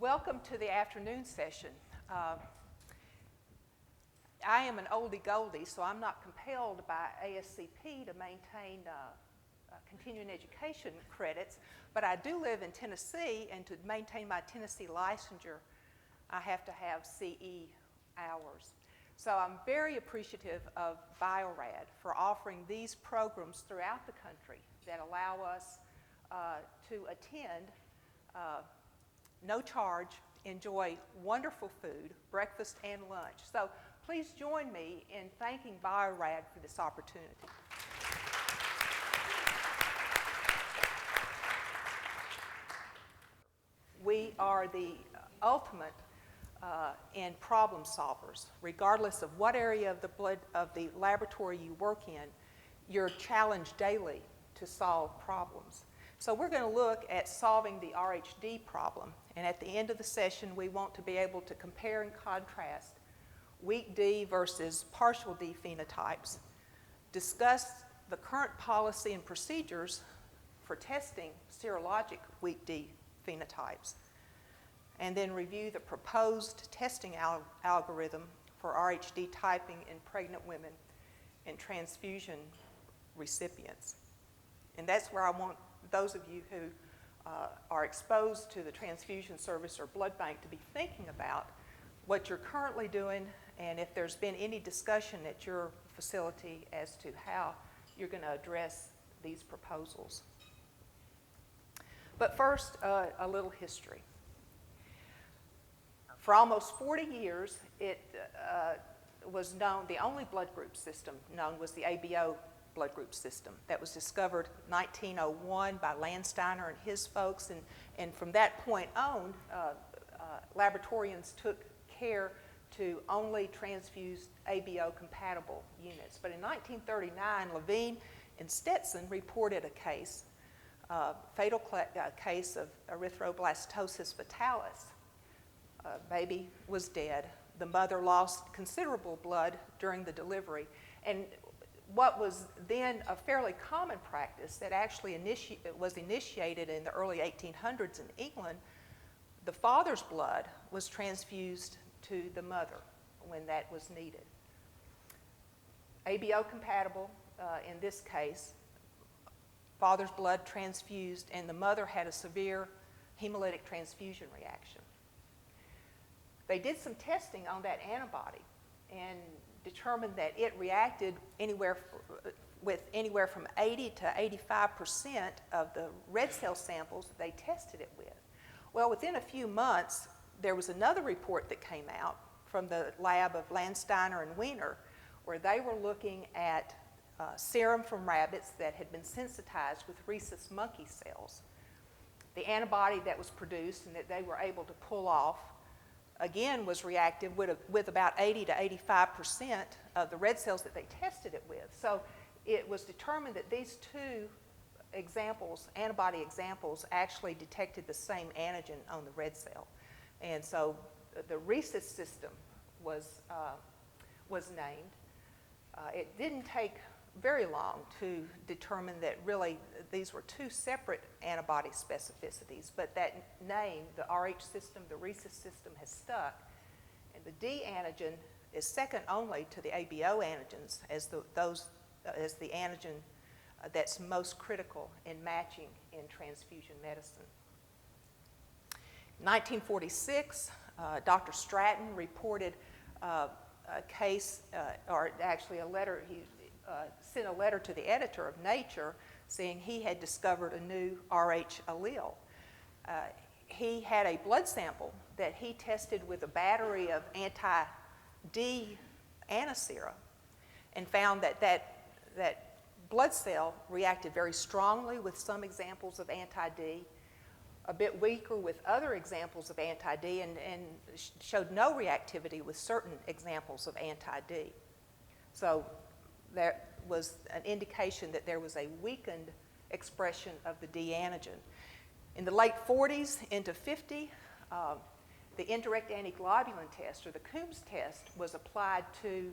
Welcome to the afternoon session. I am an oldie goldie, so I'm not compelled by ASCP to maintain continuing education credits, but I do live in Tennessee, and to maintain my Tennessee licensure, I have to have CE hours. So I'm very appreciative of Bio-Rad for offering these programs throughout the country that allow us to attend no charge, enjoy wonderful food, breakfast and lunch. So please join me in thanking Bio-Rad for this opportunity. We are the ultimate in problem solvers. Regardless of what area of the laboratory you work in, you're challenged daily to solve problems. So we're going to look at solving the RhD problem, and at the end of the session we want to be able to compare and contrast weak D versus partial D phenotypes, discuss the current policy and procedures for testing serologic weak D phenotypes, and then review the proposed testing algorithm for RhD typing in pregnant women and transfusion recipients. And that's where I want those of you who are exposed to the transfusion service or blood bank to be thinking about what you're currently doing, and if there's been any discussion at your facility as to how you're going to address these proposals. But first, a little history. For almost 40 years, it was known, the only blood group system known was the ABO blood group system that was discovered 1901 by Landsteiner and his folks, and from that point on, laboratorians took care to only transfuse ABO compatible units. But in 1939, Levine and Stetson reported a case, fatal case of erythroblastosis fetalis. Baby was dead. The mother lost considerable blood during the delivery, and what was then a fairly common practice that actually was initiated in the early 1800s in England, the father's blood was transfused to the mother when that was needed. ABO compatible in this case, father's blood transfused, and the mother had a severe hemolytic transfusion reaction. They did some testing on that antibody and determined that it reacted with anywhere from 80 to 85% of the red cell samples that they tested it with. Well, within a few months, there was another report that came out from the lab of Landsteiner and Wiener, where they were looking at serum from rabbits that had been sensitized with rhesus monkey cells. The antibody that was produced and that they were able to pull off again was reactive with about 80 to 85% of the red cells that they tested it with. So it was determined that these two examples, antibody examples, actually detected the same antigen on the red cell. And so the rhesus system was named. It didn't take very long to determine that really these were two separate antibody specificities, but that name, the RH system, the rhesus system, has stuck, and the D antigen is second only to the ABO antigens as the antigen that's most critical in matching in transfusion medicine. In 1946, Dr. Stratton reported a case, or actually a letter, he sent a letter to the editor of Nature saying he had discovered a new Rh allele. He had a blood sample that he tested with a battery of anti-D antisera and found that blood cell reacted very strongly with some examples of anti-D, a bit weaker with other examples of anti-D, and showed no reactivity with certain examples of anti-D. So there was an indication that there was a weakened expression of the D antigen. In the late 40s into 50, the indirect antiglobulin test, or the Coombs test, was applied to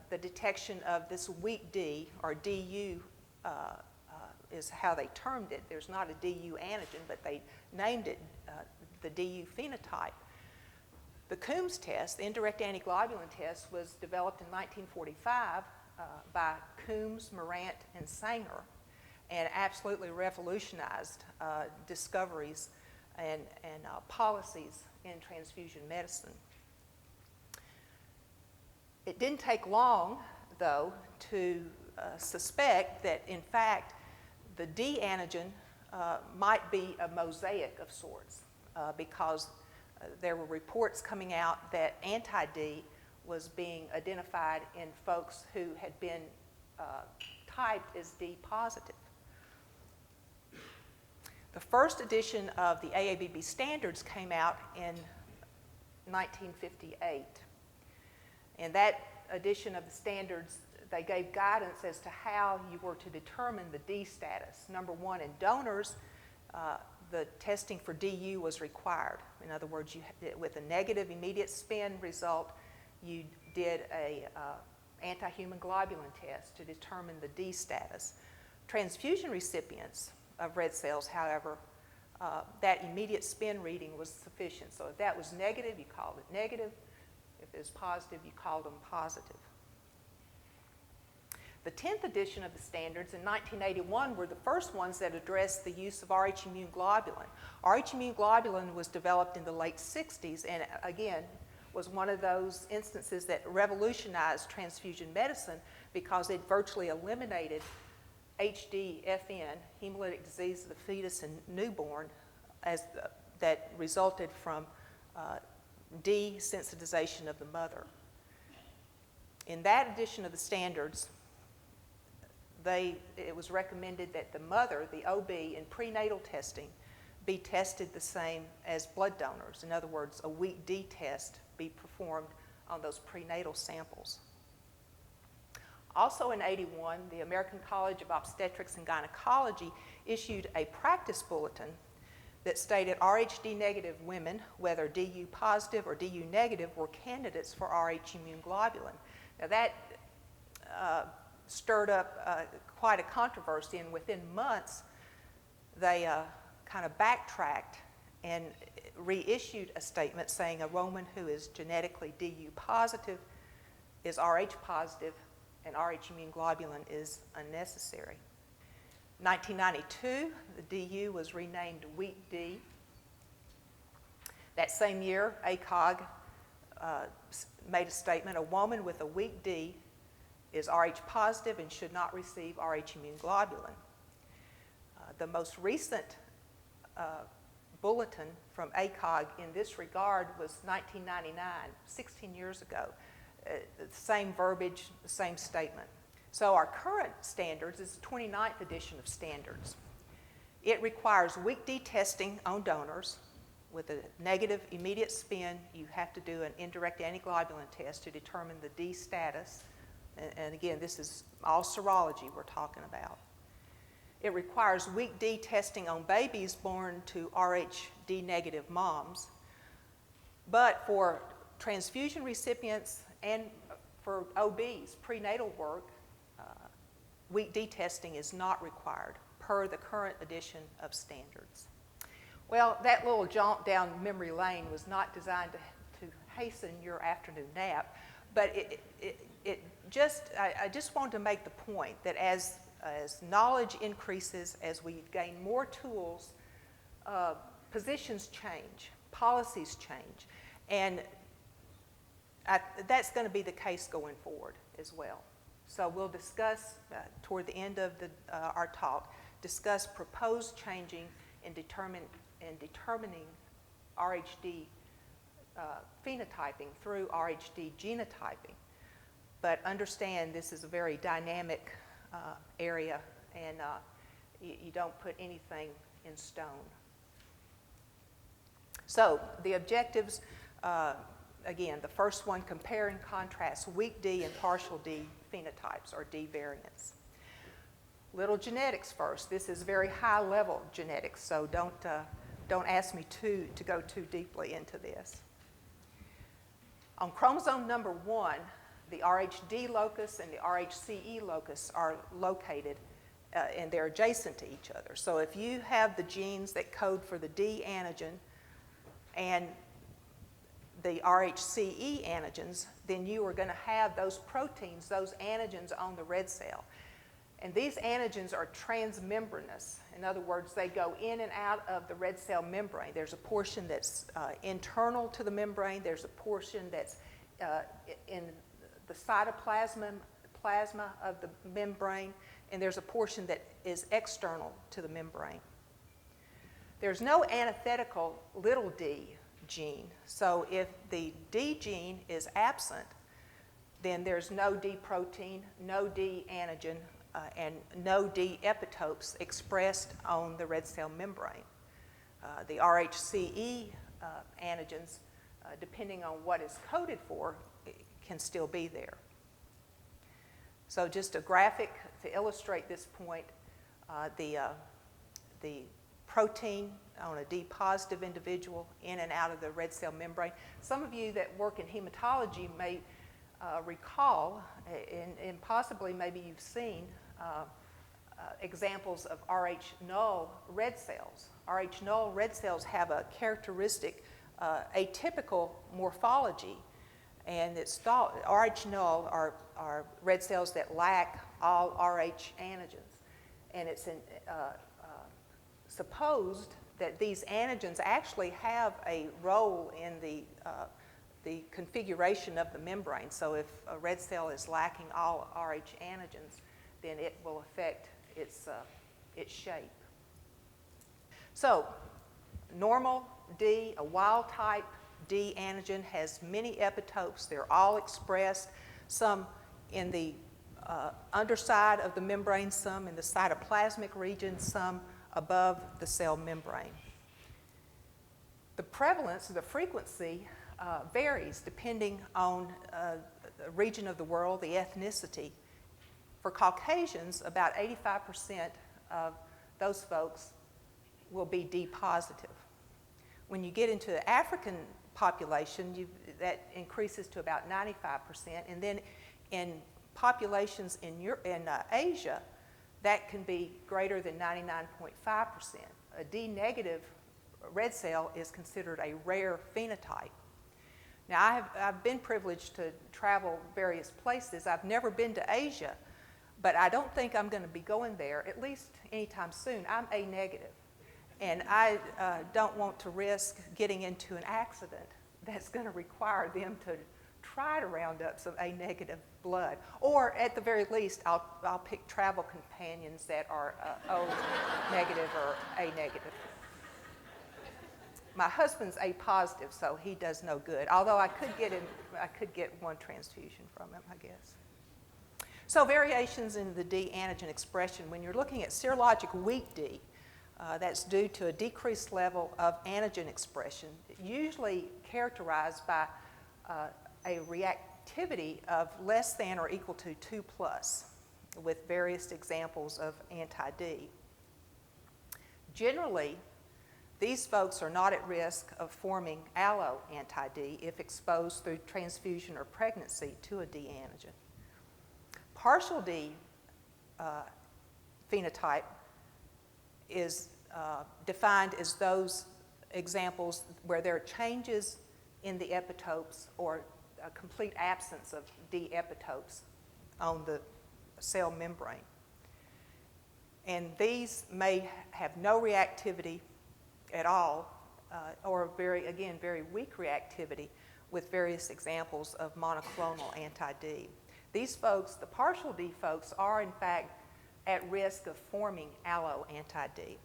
the detection of this weak D, or DU is how they termed it. There's not a DU antigen, but they named it the DU phenotype. The Coombs test, the indirect antiglobulin test, was developed in 1945 by Coombs, Morant, and Sanger, and absolutely revolutionized discoveries and policies in transfusion medicine. It didn't take long, though, to suspect that, in fact, the D antigen might be a mosaic of sorts because there were reports coming out that anti-D was being identified in folks who had been typed as D positive. The first edition of the AABB standards came out in 1958. In that edition of the standards, they gave guidance as to how you were to determine the D status. Number one, in donors, the testing for DU was required. In other words, with a negative immediate spin result, you did a anti-human globulin test to determine the D status. Transfusion recipients of red cells, however, that immediate spin reading was sufficient. So if that was negative, you called it negative. If it was positive, you called them positive. The 10th edition of the standards in 1981 were the first ones that addressed the use of Rh immune globulin. Rh immune globulin was developed in the late 60s and, again, was one of those instances that revolutionized transfusion medicine because it virtually eliminated HDFN, hemolytic disease of the fetus and newborn, that resulted from desensitization of the mother. In that edition of the standards, it was recommended that the mother, the OB, in prenatal testing be tested the same as blood donors. In other words, a weak D test be performed on those prenatal samples. Also in '81, the American College of Obstetrics and Gynecology issued a practice bulletin that stated RhD negative women, whether DU positive or DU negative, were candidates for Rh immune globulin. Now that stirred up quite a controversy, and within months they kind of backtracked and reissued a statement saying a woman who is genetically DU positive is Rh positive and Rh immune globulin is unnecessary. 1992, the DU was renamed weak D. That same year, ACOG made a statement, a woman with a weak D is Rh positive and should not receive Rh immune globulin. The most recent bulletin from ACOG in this regard was 1999, 16 years ago. Same verbiage, the same statement. So our current standards is the 29th edition of standards. It requires weak D testing on donors. With a negative immediate spin, you have to do an indirect antiglobulin test to determine the D status. And again, this is all serology we're talking about. It requires weak D testing on babies born to RhD negative moms. But for transfusion recipients and for OBs, prenatal work, weak D testing is not required per the current edition of standards. Well, that little jaunt down memory lane was not designed to hasten your afternoon nap, but I just wanted to make the point that as knowledge increases, as we gain more tools, positions change, policies change, and that's going to be the case going forward as well. So we'll discuss, toward the end of our talk, discuss proposed changing in determining RhD phenotyping through RhD genotyping. But understand this is a very dynamic area, and you don't put anything in stone. So the objectives, again, the first one, compare and contrast weak D and partial D phenotypes, or D variants. Little genetics first. This is very high-level genetics, so don't ask me to go too deeply into this. On chromosome number 1, the RhD locus and the RhCE locus are located and they're adjacent to each other. So if you have the genes that code for the D antigen, and the RhCE antigens, then you are going to have those proteins, those antigens on the red cell. And these antigens are transmembranous. In other words, they go in and out of the red cell membrane. There's a portion that's internal to the membrane. There's a portion that's in the cytoplasma of the membrane. And there's a portion that is external to the membrane. There's no antithetical little d gene. So if the D gene is absent, then there's no D protein, no D antigen, and no D epitopes expressed on the red cell membrane. The RhCE antigens, depending on what is coded for, can still be there. So just a graphic to illustrate this point, the protein on a D positive individual in and out of the red cell membrane. Some of you that work in hematology may recall, and possibly maybe you've seen examples of Rh null red cells. Rh null red cells have a characteristic atypical morphology, and it's thought Rh null are red cells that lack all Rh antigens, and it's supposed that these antigens actually have a role in the configuration of the membrane. So if a red cell is lacking all Rh antigens, then it will affect its shape. So normal D, a wild type D antigen, has many epitopes. They're all expressed, some in the underside of the membrane, some in the cytoplasmic region, some above the cell membrane. The prevalence, the frequency, varies depending on the region of the world, the ethnicity. For Caucasians, about 85% of those folks will be D positive. When you get into the African population, that increases to about 95%, and then in populations in Asia, that can be greater than 99.5%. A D negative red cell is considered a rare phenotype. Now, I've been privileged to travel various places. I've never been to Asia, but I don't think I'm going to be going there, at least anytime soon. I'm A negative, and I don't want to risk getting into an accident that's going to require them to try to round up some A negative blood. Or at the very least, I'll pick travel companions that are O negative or A negative. My husband's A positive, so he does no good. Although I could get one transfusion from him, I guess. So variations in the D antigen expression. When you're looking at serologic weak D, that's due to a decreased level of antigen expression, usually characterized by a reactivity of less than or equal to 2+, with various examples of anti-D. Generally, these folks are not at risk of forming allo anti-D if exposed through transfusion or pregnancy to a D antigen. Partial D phenotype is defined as those examples where there are changes in the epitopes or a complete absence of D epitopes on the cell membrane. And these may have no reactivity at all, or very weak reactivity, with various examples of monoclonal anti-D. These folks, the partial D folks, are in fact at risk of forming allo anti-D.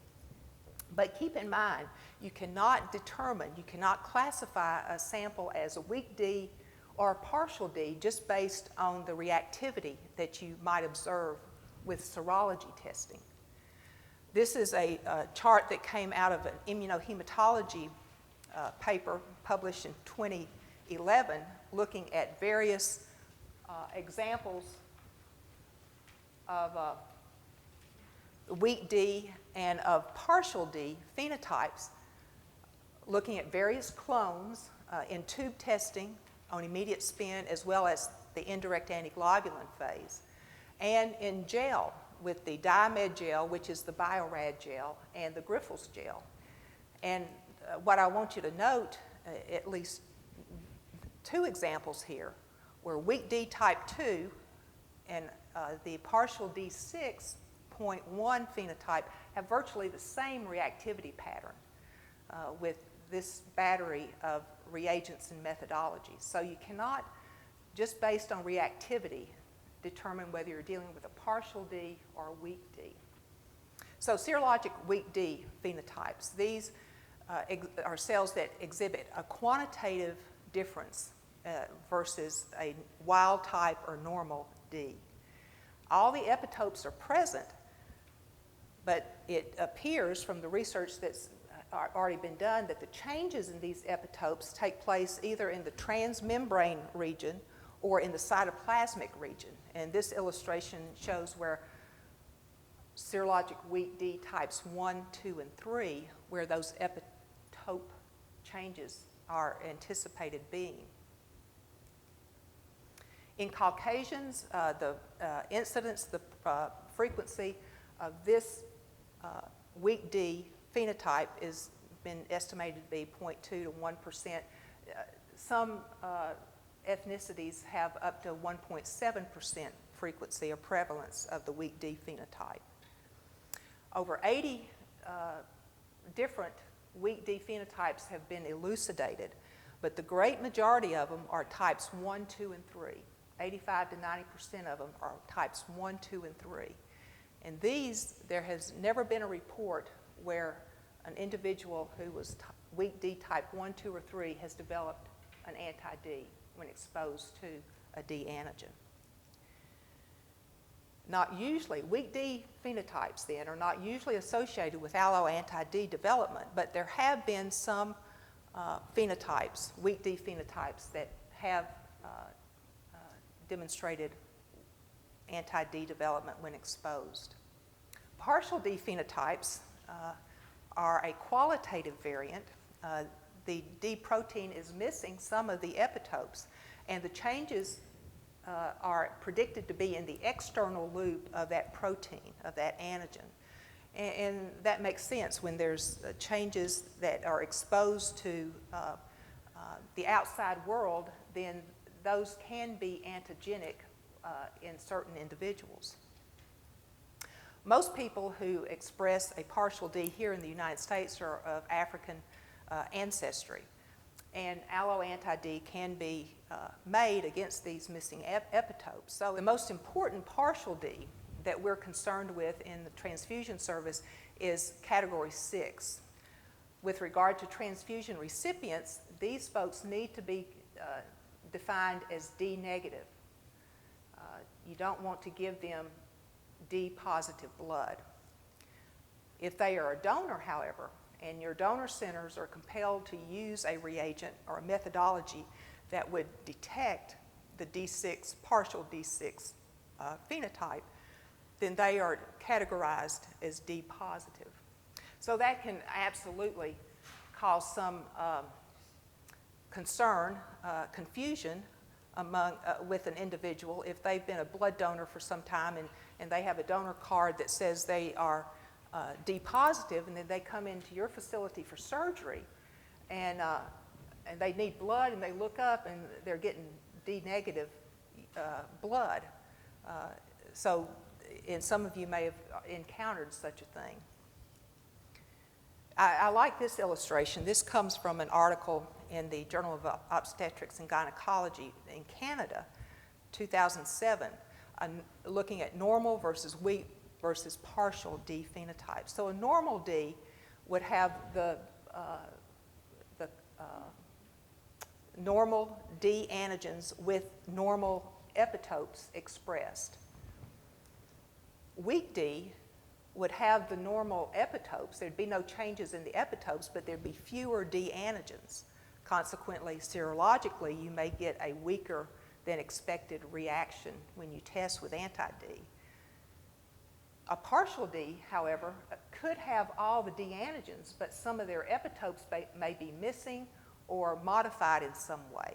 But keep in mind, you cannot classify a sample as a weak D or a partial D just based on the reactivity that you might observe with serology testing. This is a chart that came out of an immunohematology paper published in 2011 looking at various examples of weak D and of partial D phenotypes, looking at various clones in tube testing on immediate spin as well as the indirect antiglobulin phase, and in gel with the Diomed gel, which is the Bio-Rad gel, and the Grifols gel. And what I want you to note, at least two examples here, where weak D type 2 and the partial D6.1 phenotype have virtually the same reactivity pattern with this battery of reagents and methodologies. So you cannot, just based on reactivity, determine whether you're dealing with a partial D or a weak D. So serologic weak D phenotypes, these are cells that exhibit a quantitative difference versus a wild type or normal D. All the epitopes are present, but it appears from the research that's already been done that the changes in these epitopes take place either in the transmembrane region or in the cytoplasmic region. And this illustration shows where serologic weak D types 1, 2, and 3, where those epitope changes are anticipated being. In Caucasians, the incidence, the frequency of this weak D phenotype has been estimated to be 0.2 to 1%. Some ethnicities have up to 1.7% frequency or prevalence of the weak D phenotype. Over 80 different weak D phenotypes have been elucidated, but the great majority of them are types 1, 2, and 3. 85 to 90% of them are types 1, 2, and 3. And these, there has never been a report where an individual who was weak D type 1, 2, or 3 has developed an anti-D when exposed to a D antigen. Not usually, weak D phenotypes then are not usually associated with allo-anti-D development, but there have been some phenotypes, weak D phenotypes, that have demonstrated anti-D development when exposed. Partial D phenotypes are a qualitative variant. The D protein is missing some of the epitopes, and the changes are predicted to be in the external loop of that protein, of that antigen. And that makes sense when there's changes that are exposed to the outside world, then those can be antigenic in certain individuals. Most people who express a partial D here in the United States are of African ancestry, and allo-anti-D can be made against these missing epitopes. So the most important partial D that we're concerned with in the transfusion service is category 6. With regard to transfusion recipients, these folks need to be defined as D negative. You don't want to give them D positive blood. If they are a donor, however, and your donor centers are compelled to use a reagent or a methodology that would detect the D6, partial D6 phenotype, then they are categorized as D positive. So that can absolutely cause some concern, confusion among, with an individual if they've been a blood donor for some time and they have a donor card that says they are D positive, and then they come into your facility for surgery and they need blood, and they look up and they're getting D negative blood. And some of you may have encountered such a thing. I like this illustration. This comes from an article in the Journal of Obstetrics and Gynecology in Canada, 2007, looking at normal versus weak versus partial D phenotypes. So a normal D would have the normal D antigens with normal epitopes expressed. Weak D would have the normal epitopes. There'd be no changes in the epitopes, but there'd be fewer D antigens. Consequently, serologically, you may get a weaker than expected reaction when you test with anti-D. A partial D, however, could have all the D antigens, but some of their epitopes may be missing or modified in some way.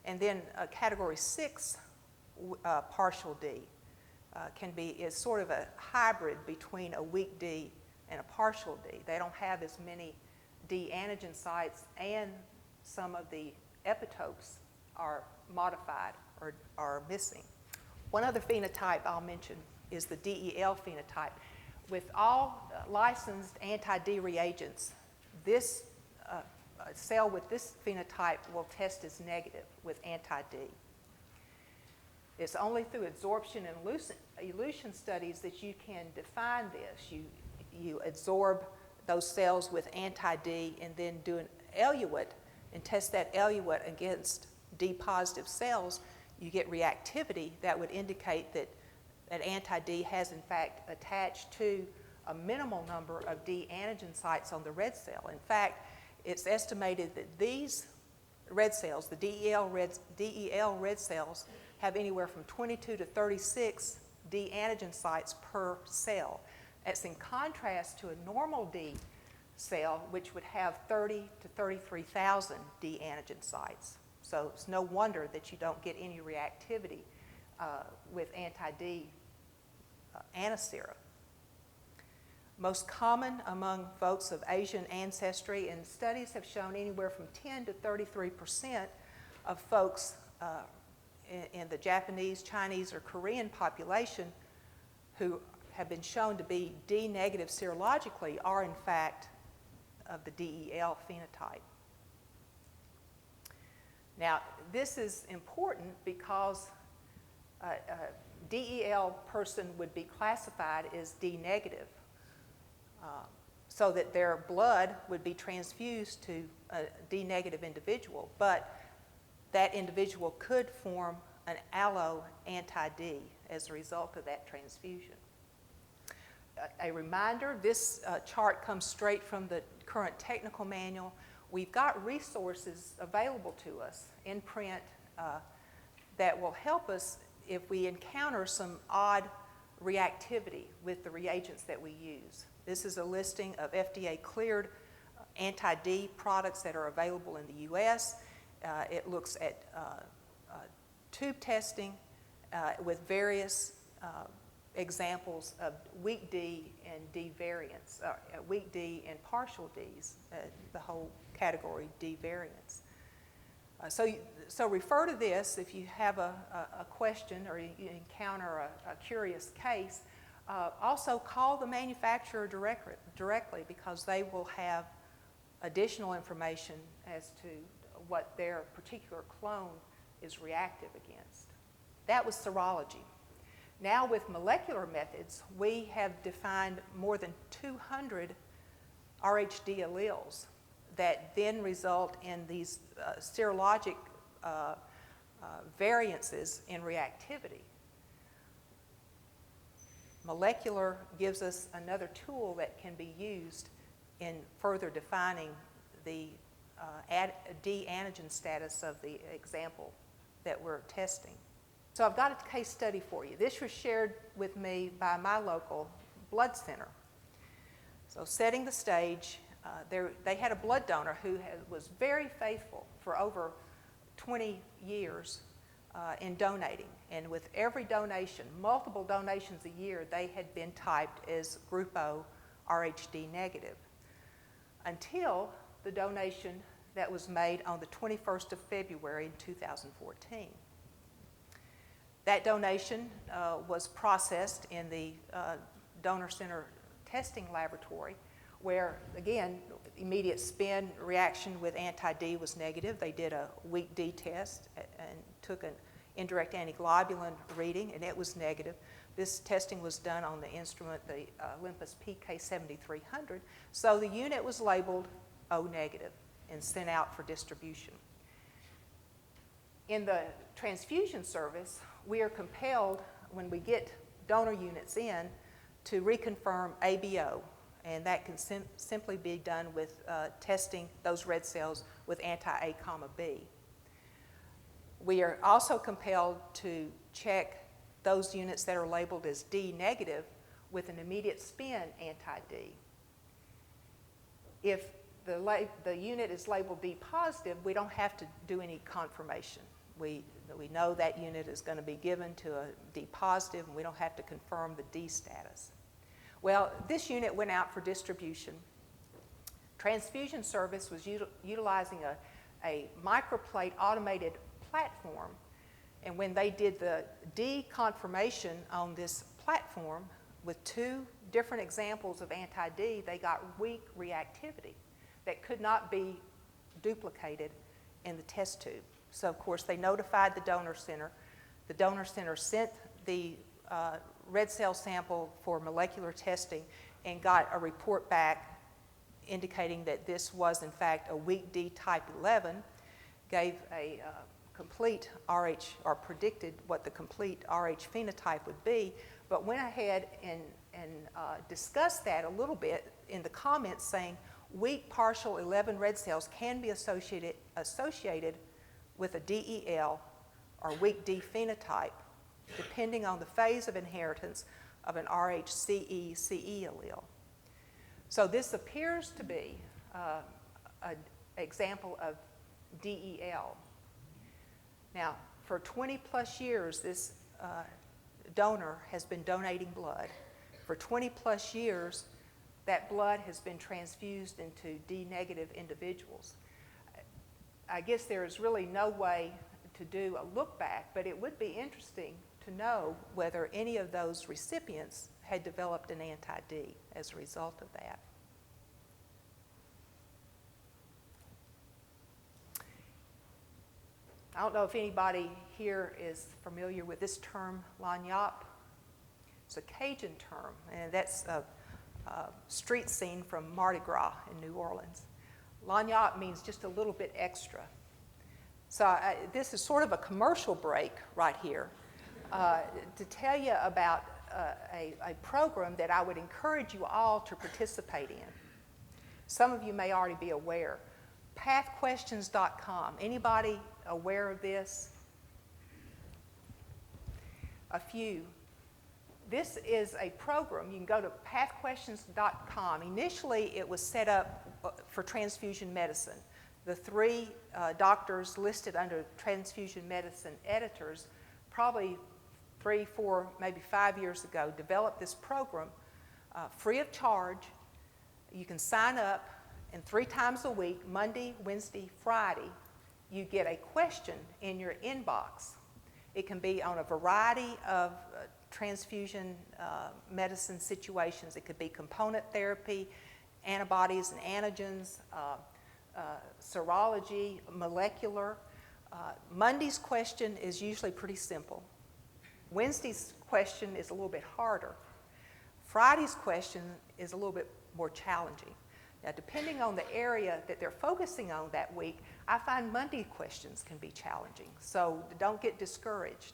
And then a category 6 partial D is sort of a hybrid between a weak D and a partial D. They don't have as many D antigen sites and some of the epitopes are modified or are missing. One other phenotype I'll mention is the DEL phenotype. With all licensed anti-D reagents, this cell with this phenotype will test as negative with anti-D. It's only through absorption and elution studies that you can define this. You absorb those cells with anti-D and then do an eluate and test that eluate against D-positive cells. You get reactivity that would indicate that anti-D has in fact attached to a minimal number of D antigen sites on the red cell. In fact, it's estimated that these red cells, the DEL red cells, have anywhere from 22 to 36 D antigen sites per cell. That's in contrast to a normal D cell, which would have 30 to 33,000 D antigen sites. So it's no wonder that you don't get any reactivity with anti-D antisera. Most common among folks of Asian ancestry, and studies have shown anywhere from 10 to 33% of folks in the Japanese, Chinese, or Korean population who have been shown to be D negative serologically are in fact of the DEL phenotype. Now, this is important because a DEL person would be classified as D negative, so that their blood would be transfused to a D negative individual, but that individual could form an allo anti-D as a result of that transfusion. A reminder, this chart comes straight from the current technical manual. We've got resources available to us in print that will help us if we encounter some odd reactivity with the reagents that we use. This is a listing of FDA-cleared anti-D products that are available in the U.S. It looks at tube testing with various examples of weak D and D variants, weak D and partial Ds, the whole category D variants. So refer to this if you have a question or you encounter a curious case. Also call the manufacturer directly because they will have additional information as to what their particular clone is reactive against. That was serology. Now with molecular methods, we have defined more than 200 RhD alleles that then result in these serologic variances in reactivity. Molecular gives us another tool that can be used in further defining the D antigen status of the example that we're testing. So I've got a case study for you. This was shared with me by my local blood center. So setting the stage, they had a blood donor who was very faithful for over 20 years in donating. And with every donation, multiple donations a year, they had been typed as Group O RhD negative until the donation that was made on the 21st of February in 2014. That donation was processed in the donor center testing laboratory where, again, immediate spin reaction with anti-D was negative. They did a weak D test and took an indirect antiglobulin reading, and it was negative. This testing was done on the instrument, the Olympus PK7300, so the unit was labeled O negative and sent out for distribution. In the transfusion service, we are compelled, when we get donor units in, to reconfirm ABO, and that can simply be done with testing those red cells with anti-A, B. We are also compelled to check those units that are labeled as D negative with an immediate spin anti-D. If the unit is labeled D positive, we don't have to do any confirmation. We know that unit is going to be given to a D positive, and we don't have to confirm the D status. Well, this unit went out for distribution. transfusion service was utilizing a microplate automated platform, and when they did the D-confirmation on this platform with 2 different examples of anti-D, they got weak reactivity that could not be duplicated in the test tube. So, of course, they notified the donor center. The donor center sent the red cell sample for molecular testing and got a report back indicating that this was, in fact, a weak D type 11, gave a complete RH, or predicted what the complete RH phenotype would be, but went ahead and discussed that a little bit in the comments, saying weak partial 11 red cells can be associated with a DEL or weak D phenotype, depending on the phase of inheritance of an RhCE allele. So this appears to be an example of DEL. Now, for 20 plus years, this donor has been donating blood. For 20 plus years, that blood has been transfused into D-negative individuals. I guess there is really no way to do a look back, but it would be interesting to know whether any of those recipients had developed an anti-D as a result of that. I don't know if anybody here is familiar with this term, lagniappe. It's a Cajun term, and that's a street scene from Mardi Gras in New Orleans. Lagniappe means just a little bit extra. So this is sort of a commercial break right here to tell you about a program that I would encourage you all to participate in. Some of you may already be aware. Pathquestions.com. Anybody aware of this? A few. This is a program. You can go to pathquestions.com. Initially, it was set up for transfusion medicine. The 3 doctors listed under transfusion medicine editors, probably 3, 4, maybe 5 years ago, developed this program free of charge. You can sign up, and 3 times a week, Monday, Wednesday, Friday, you get a question in your inbox. It can be on a variety of transfusion medicine situations. It could be component therapy, antibodies and antigens, serology, molecular. Monday's question is usually pretty simple. Wednesday's question is a little bit harder. Friday's question is a little bit more challenging. Now, depending on the area that they're focusing on that week, I find Monday questions can be challenging, so don't get discouraged.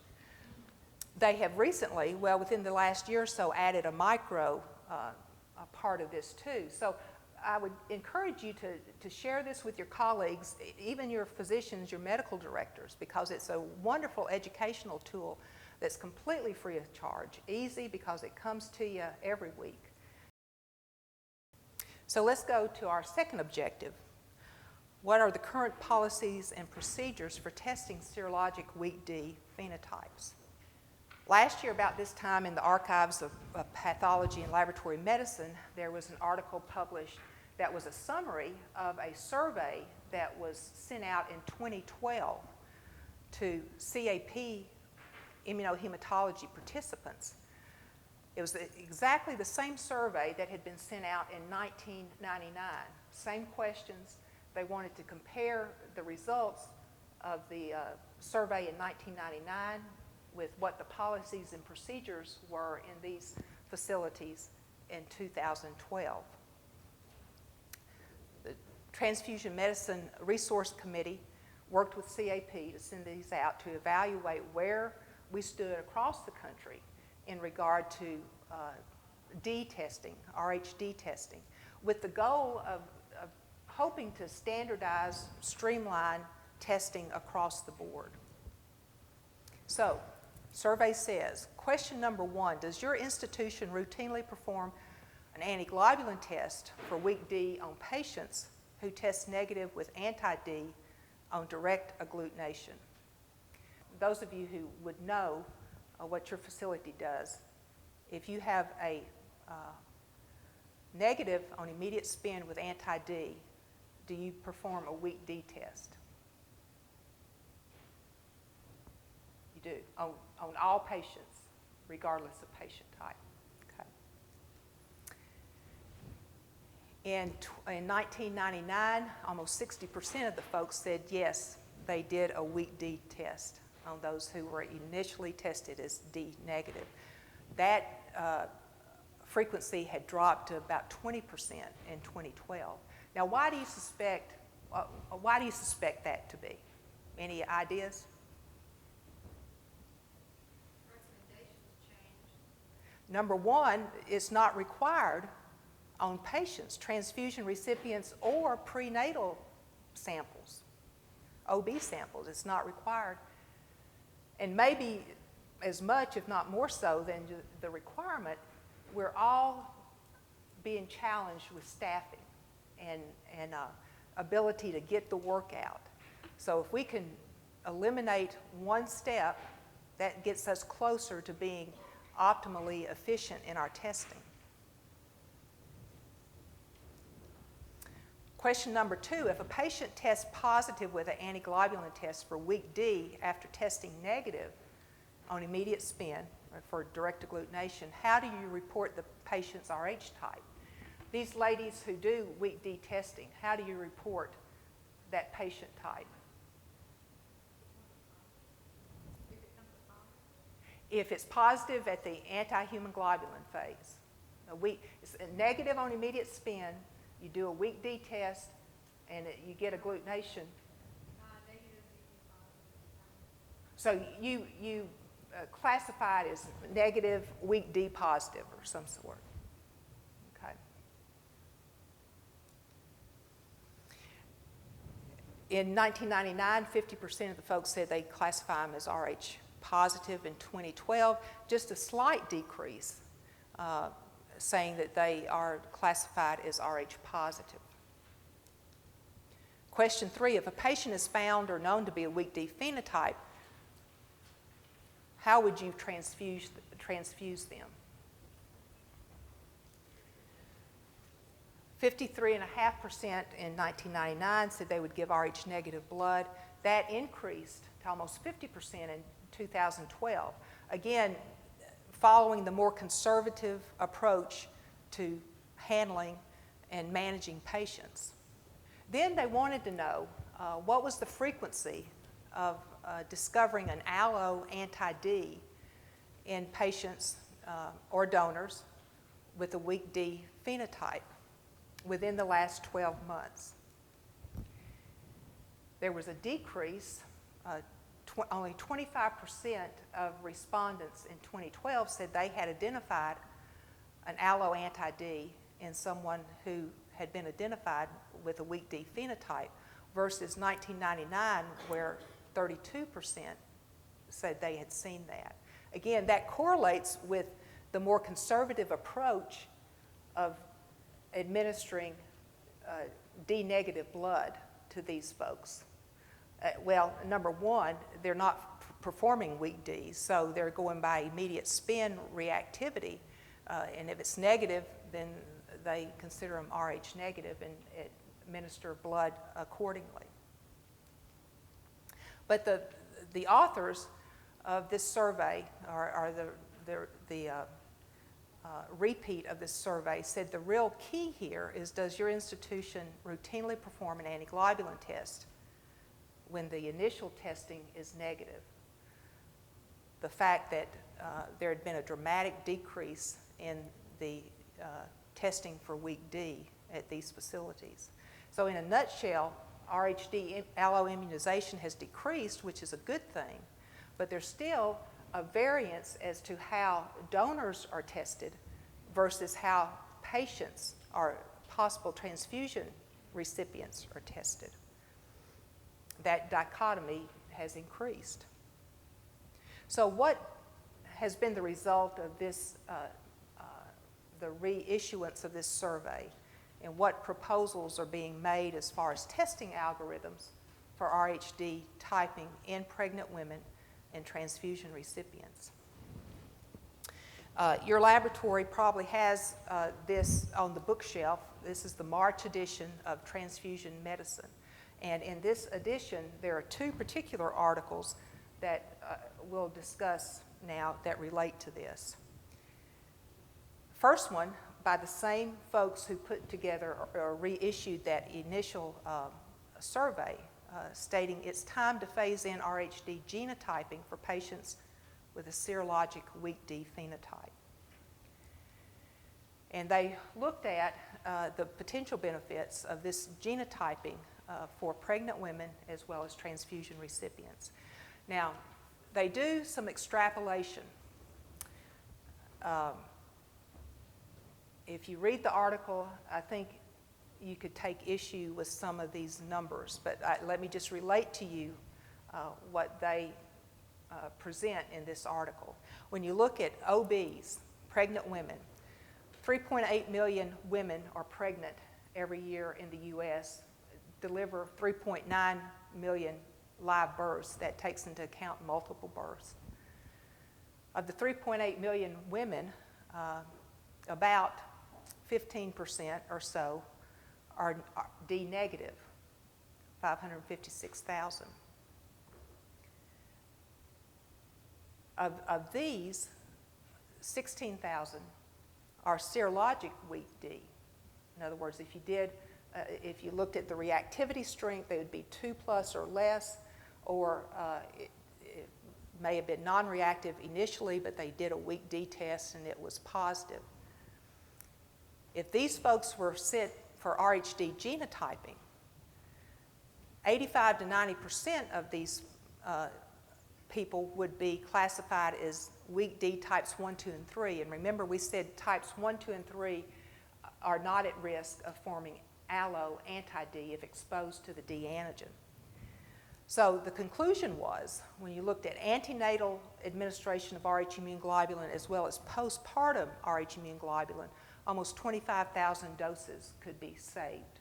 They have recently, well, within the last year or so, added a micro part of this too. So I would encourage you to share this with your colleagues, even your physicians, your medical directors, because it's a wonderful educational tool that's completely free of charge, easy because it comes to you every week. So let's go to our second objective. What are the current policies and procedures for testing serologic weak D phenotypes? Last year, about this time, in the Archives of Pathology and Laboratory Medicine, there was an article published that was a summary of a survey that was sent out in 2012 to CAP immunohematology participants. It was exactly the same survey that had been sent out in 1999. Same questions. They wanted to compare the results of the survey in 1999 with what the policies and procedures were in these facilities in 2012. The Transfusion Medicine Resource Committee worked with CAP to send these out to evaluate where we stood across the country in regard to D testing, RhD testing, with the goal of hoping to standardize, streamline testing across the board. So, survey says, question number 1, does your institution routinely perform an antiglobulin test for weak D on patients who test negative with anti-D on direct agglutination? Those of you who would know what your facility does, if you have a negative on immediate spin with anti-D, do you perform a weak D test? You do, on all patients, regardless of patient type. Okay. In 1999, almost 60% of the folks said yes, they did a weak D test on those who were initially tested as D negative. That frequency had dropped to about 20% in 2012. Now, why do you suspect that to be? Any ideas? Recommendations change. Number one, it's not required on patients, transfusion recipients, or prenatal samples, OB samples. It's not required. And maybe as much, if not more so, than the requirement, we're all being challenged with staffing and ability to get the work out. So if we can eliminate one step, that gets us closer to being optimally efficient in our testing. Question number 2, if a patient tests positive with an antiglobulin test for weak D after testing negative on immediate spin or for direct agglutination, how do you report the patient's Rh type? These ladies who do weak D testing, how do you report that patient type? If it's positive at the anti-human globulin phase, it's a negative on immediate spin, you do a weak D test, and you get agglutination. So you classify it as negative, weak D positive, or some sort. Okay. In 1999, 50% of the folks said they classify them as Rh positive. In 2012, just a slight decrease, saying that they are classified as Rh positive. Question 3, if a patient is found or known to be a weak D phenotype, how would you transfuse them? 53.5% in 1999 said they would give Rh negative blood. That increased to almost 50% in 2012. Again, following the more conservative approach to handling and managing patients. Then they wanted to know what was the frequency of discovering an allo anti-D in patients or donors with a weak D phenotype within the last 12 months. There was a decrease. Only 25% of respondents in 2012 said they had identified an allo anti-D in someone who had been identified with a weak D phenotype versus 1999 where 32% said they had seen that. Again, that correlates with the more conservative approach of administering D negative blood to these folks. Well, number one, they're not performing weak D, so they're going by immediate spin reactivity. And if it's negative, then they consider them Rh negative and administer blood accordingly. But the authors of this survey, or the repeat of this survey, said the real key here is, does your institution routinely perform an antiglobulin test when the initial testing is negative? The fact that there had been a dramatic decrease in the testing for weak D at these facilities. So in a nutshell, RhD alloimmunization has decreased, which is a good thing, but there's still a variance as to how donors are tested versus how patients or possible transfusion recipients are tested. That dichotomy has increased. So what has been the result of this, the reissuance of this survey, and what proposals are being made as far as testing algorithms for RhD typing in pregnant women and transfusion recipients? Your laboratory probably has this on the bookshelf. This is the March edition of Transfusion Medicine. And in this edition, there are two particular articles that we'll discuss now that relate to this. First one, by the same folks who put together or reissued that initial survey, stating it's time to phase in RhD genotyping for patients with a serologic weak D phenotype. And they looked at the potential benefits of this genotyping for pregnant women as well as transfusion recipients. Now, they do some extrapolation. If you read the article, I think you could take issue with some of these numbers, but let me just relate to you what they present in this article. When you look at OBs, pregnant women, 3.8 million women are pregnant every year in the U.S., deliver 3.9 million live births. That takes into account multiple births. Of the 3.8 million women, about 15% or so are D negative, 556,000. Of these, 16,000 are serologic weak D. In other words, if you looked at the reactivity strength, they would be 2+ or less, or it may have been non-reactive initially, but they did a weak D test and it was positive. If these folks were sent for RhD genotyping, 85 to 90% of these people would be classified as weak D types 1, 2, and 3. And remember, we said types 1, 2, and 3 are not at risk of forming allo anti-D if exposed to the D antigen. So the conclusion was, when you looked at antenatal administration of Rh immune globulin as well as postpartum Rh immune globulin, almost 25,000 doses could be saved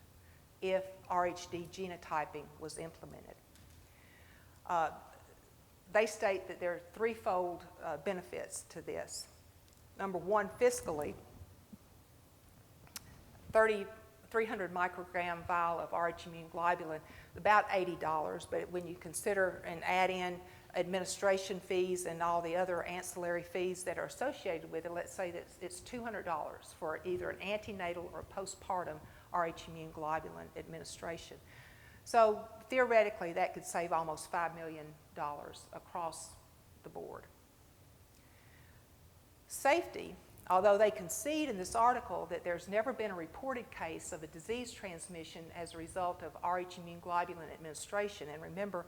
if RhD genotyping was implemented. They state that there are threefold benefits to this. Number one, fiscally, 300 microgram vial of Rh immune globulin, about $80, but when you consider and add in administration fees and all the other ancillary fees that are associated with it, let's say that it's $200 for either an antenatal or postpartum Rh immune globulin administration. So theoretically, that could save almost $5 million across the board. Safety, although they concede in this article that there's never been a reported case of a disease transmission as a result of Rh immune globulin administration. And remember,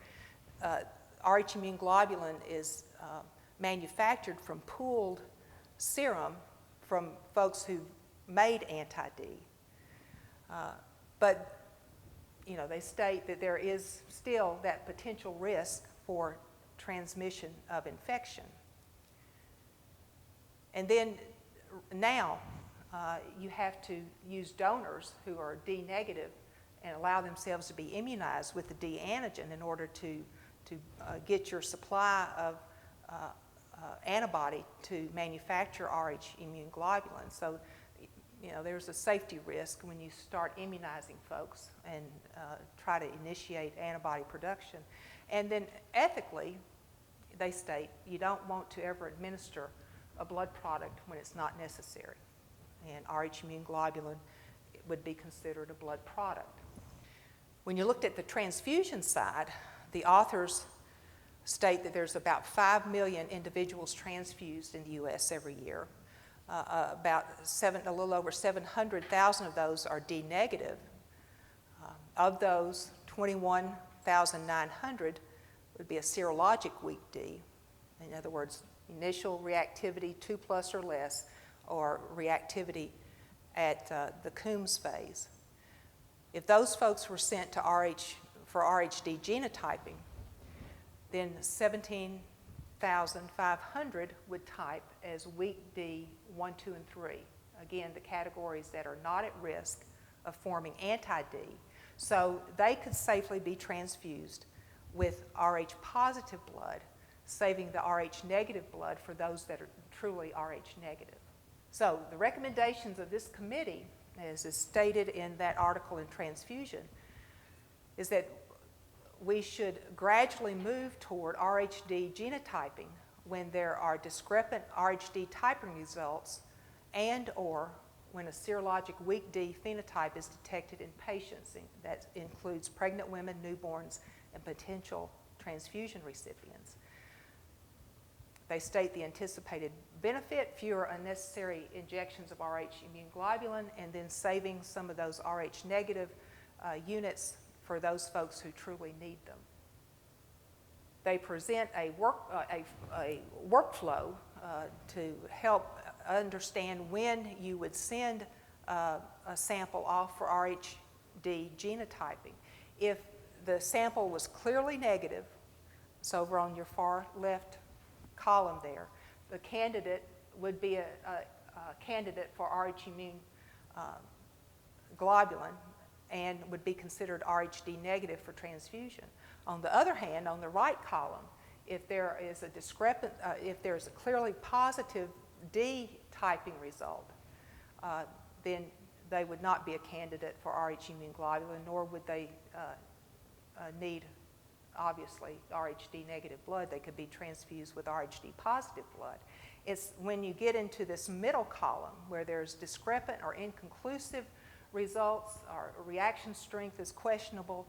Rh immune globulin is manufactured from pooled serum from folks who made anti-D. But they state that there is still that potential risk for transmission of infection. And then now you have to use donors who are D negative and allow themselves to be immunized with the D antigen in order to get your supply of antibody to manufacture Rh immune globulin. So there's a safety risk when you start immunizing folks and try to initiate antibody production. And then ethically, they state you don't want to ever administer a blood product when it's not necessary. And Rh immune globulin would be considered a blood product. When you looked at the transfusion side, the authors state that there's about 5 million individuals transfused in the U.S. every year. A little over 700,000 of those are D negative. Of those, 21,900 would be a serologic weak D. In other words, initial reactivity 2+ or less, or reactivity at the Coombs phase. If those folks were sent to for RhD genotyping, then 17,500 would type as weak D 1, 2, and 3. Again, the categories that are not at risk of forming anti-D. So they could safely be transfused with Rh positive blood saving the Rh negative blood for those that are truly Rh negative. So the recommendations of this committee, as is stated in that article in Transfusion, is that we should gradually move toward RhD genotyping when there are discrepant RhD typing results and or when a serologic weak D phenotype is detected in patients. That includes pregnant women, newborns, and potential transfusion recipients. They state the anticipated benefit, fewer unnecessary injections of Rh immune globulin, and then saving some of those Rh negative units for those folks who truly need them. They present a workflow to help understand when you would send a sample off for RhD genotyping. If the sample was clearly negative, so over on your far left column there, the candidate would be a candidate for Rh immune globulin and would be considered RhD negative for transfusion. On the other hand, on the right column, if there is a discrepant, if there's a clearly positive D typing result, then they would not be a candidate for Rh immune globulin, nor would they need, obviously, RhD negative blood. They could be transfused with RhD positive blood. It's when you get into this middle column where there's discrepant or inconclusive results, or reaction strength is questionable,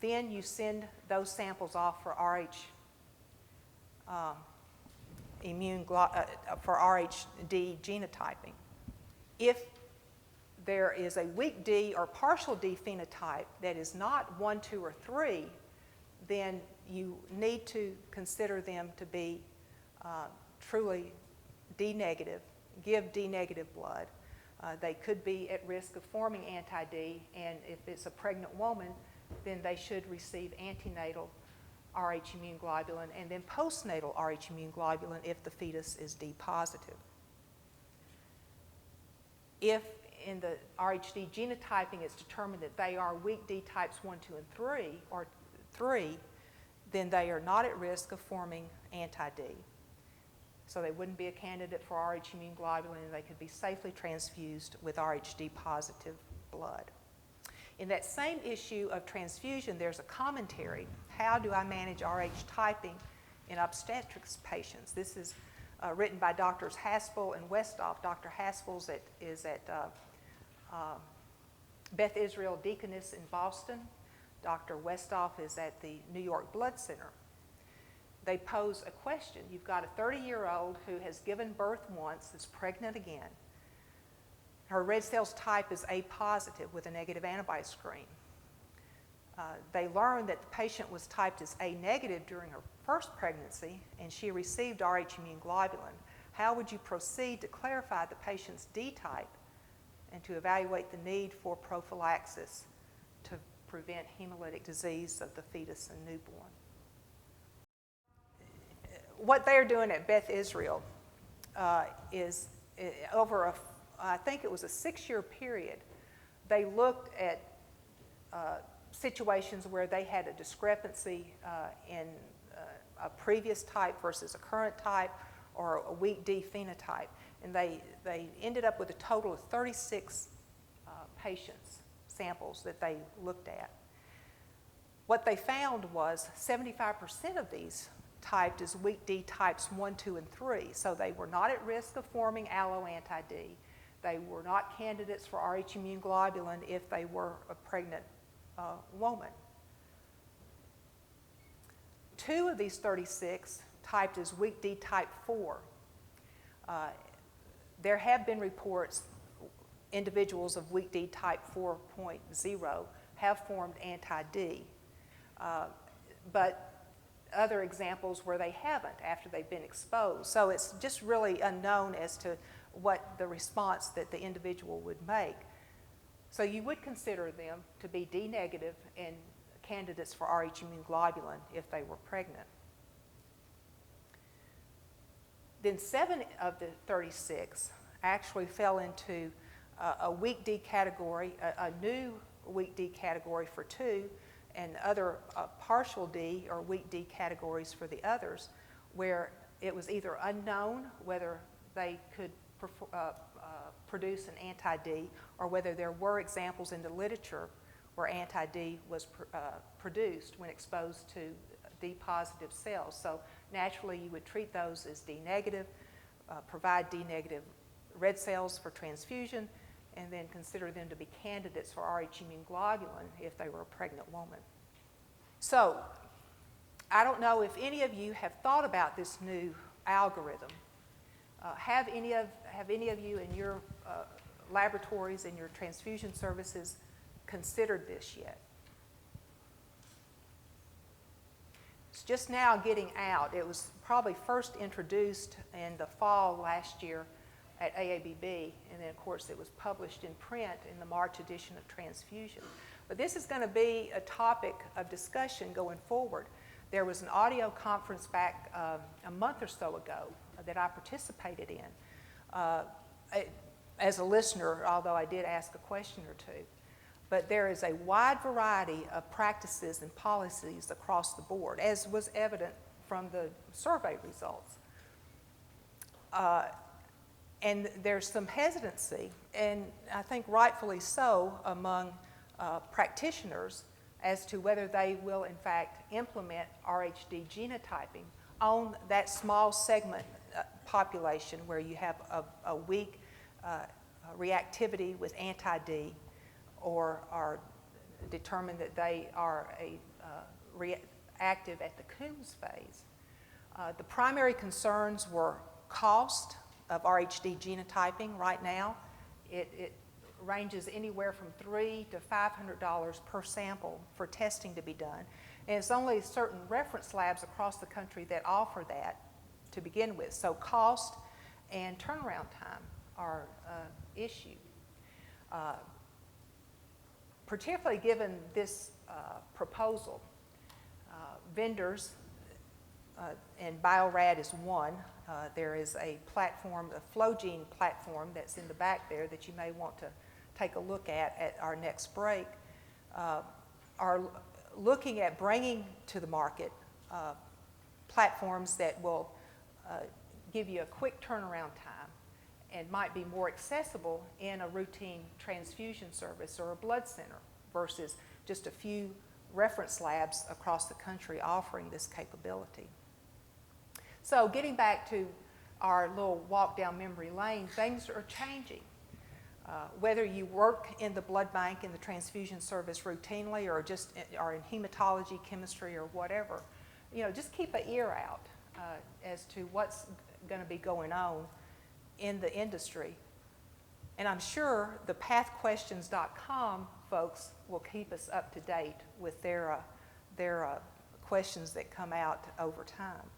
then you send those samples off for RhD genotyping. If there is a weak D or partial D phenotype that is not 1, 2, or 3, then you need to consider them to be truly D negative, give D negative blood. They could be at risk of forming anti-D, and if it's a pregnant woman, then they should receive antenatal Rh immune globulin and then postnatal Rh immune globulin if the fetus is D positive. If in the RhD genotyping it's determined that they are weak D types 1, 2, and 3, or 3, then they are not at risk of forming anti-D. So they wouldn't be a candidate for Rh immune globulin, and they could be safely transfused with RhD positive blood. In that same issue of transfusion, there's a commentary. How do I manage Rh typing in obstetrics patients? This is written by Drs. Haspel and Westhoff. Dr. Haspel is at Beth Israel Deaconess in Boston. Dr. Westhoff is at the New York Blood Center. They pose a question. You've got a 30-year-old who has given birth once, is pregnant again. Her red cells type is A positive with a negative antibody screen. They learned that the patient was typed as A negative during her first pregnancy, and she received Rh immune globulin. How would you proceed to clarify the patient's D type and to evaluate the need for prophylaxis to prevent hemolytic disease of the fetus and newborn? What they're doing at Beth Israel is over I think it was a 6-year period, they looked at situations where they had a discrepancy in a previous type versus a current type or a weak D phenotype. And they ended up with a total of 36 patients, samples that they looked at. What they found was 75% of these typed as weak D types 1, 2, and 3. So they were not at risk of forming allo anti-D. They were not candidates for Rh immune globulin if they were a pregnant woman. 2 of these 36 typed as weak D type 4. There have been reports individuals of weak D type 4.0 have formed anti-D, but other examples where they haven't after they've been exposed. So it's just really unknown as to what the response that the individual would make. So you would consider them to be D negative and candidates for Rh immune globulin if they were pregnant. Then 7 of the 36 actually fell into a weak D category, a new weak D category for 2, other partial D or weak D categories for the others, where it was either unknown whether they could produce an anti-D or whether there were examples in the literature where anti-D was produced when exposed to D-positive cells. So naturally you would treat those as D-negative, provide D-negative red cells for transfusion, and then consider them to be candidates for Rh immune globulin if they were a pregnant woman. So I don't know if any of you have thought about this new algorithm. Have any of you in your laboratories and your transfusion services considered this yet? It's just now getting out. It was probably first introduced in the fall last year at AABB, and then of course it was published in print in the March edition of Transfusion. But this is going to be a topic of discussion going forward. There was an audio conference back a month or so ago that I participated in as a listener, although I did ask a question or two. But there is a wide variety of practices and policies across the board, as was evident from the survey results. And there's some hesitancy, and I think rightfully so, among practitioners as to whether they will in fact implement RhD genotyping on that small segment population where you have a weak reactivity with anti-D, or are determined that they are reactive at the Coombs phase. The primary concerns were cost of RhD genotyping right now. It ranges anywhere from $300 to $500 per sample for testing to be done. And it's only certain reference labs across the country that offer that to begin with. So cost and turnaround time are an issue. Particularly given this proposal, vendors, and Bio-Rad is one. There is a platform, a FlowGene platform that's in the back there that you may want to take a look at our next break, are looking at bringing to the market platforms that will give you a quick turnaround time and might be more accessible in a routine transfusion service or a blood center versus just a few reference labs across the country offering this capability. So getting back to our little walk down memory lane, things are changing. Whether you work in the blood bank in the transfusion service routinely or just are in hematology, chemistry, or whatever, just keep an ear out as to what's going to be going on in the industry. And I'm sure the pathquestions.com folks will keep us up to date with their questions that come out over time.